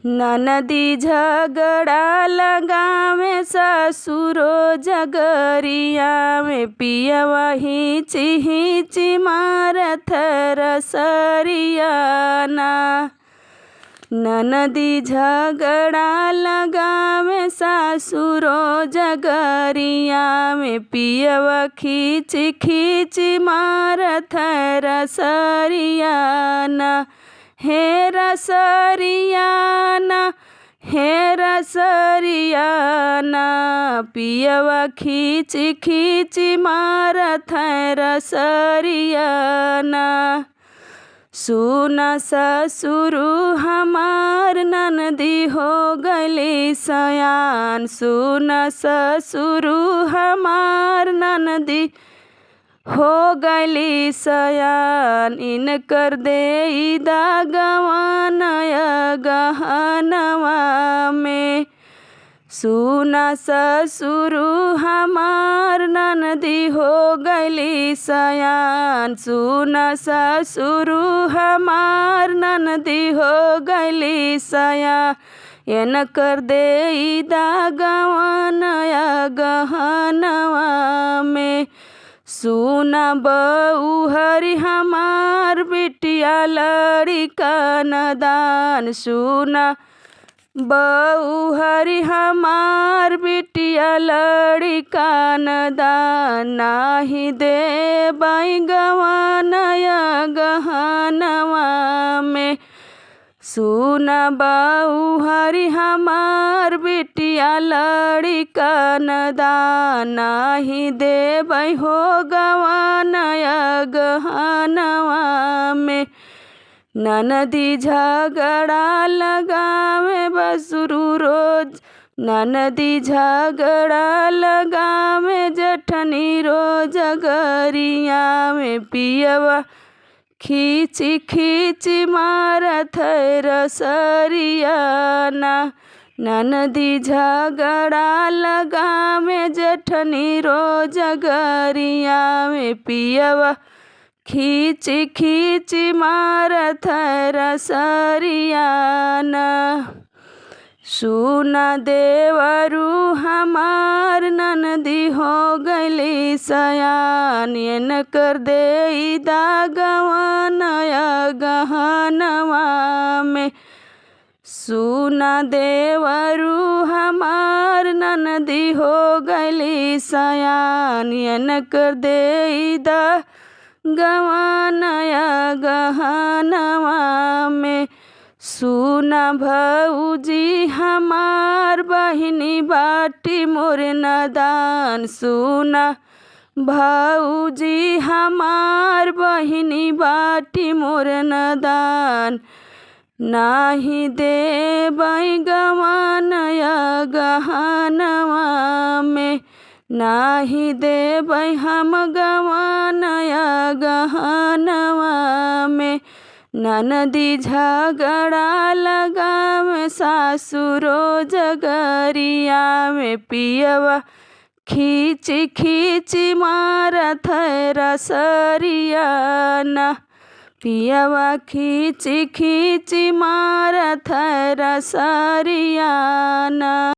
ननदी झगड़ा लगावे ससुरो जगरिया में, पियवा हिची हिची मारत रसरिया ना। ननदी झगड़ा लगावे ससुरो जगरिया में, पियवा खींची खींची मारत रसरिया ना। हे रसरिया ना, हे रसरिया ना, पियवा खींची खींची मारत रसरिया ना। सुना ससुरु हमार ननदी हो गली सयान, सुना ससुरु हमार ननदी हो गली सयान। इनकर दे दागवानया गहनवा में, सुना ससुरु हमार ननदी हो गली सयान, सुना ससुरु हमार ननदी हो गली सयान। इनकर दे दागवानया गहनवा में, सुना बहू हरि हमार बिटिया लड़िका नदान, सुना बहू हरि हमार बिटिया लड़िका नदान। नाही दे बाई गवानया गहनवा में, सुना बहू हरि हमार बिटिया लड़िका नदान। नाही दे बाई हो गवानया गहनवा में। ननदी झगड़ा लगावे बसुरु रोज, ननदी झगड़ा लगावे जठनी रोज गरिया में, पियवा खींची खींची मारत रसरिया ना। ननदी झगड़ा लगावे जठनी रोज गरिया में, पियवा खींची खींची मारत रसरिया ना। सुना देवरु हमार ननदी हो गली सयान, इनकर दे दागवानया गहनवा में। सुना देवरु हमार ननदी हो गली सयान, इनकर दे गवानया गहनवा में। सुना भौजी हमार बहिनी बाटी मोर नदान, सुना भौजी हमार बहिनी बाटी मोर नदान। नाही दे बाई गवानया गहनवा में, नाही दे बाई हम गवानया गहनवा में। ननदी झगड़ा लगावे ससुरो जगरिया में, पियवा खींची खींची मारत रसरिया ना। पियवा खींची खींची मारत रसरिया ना।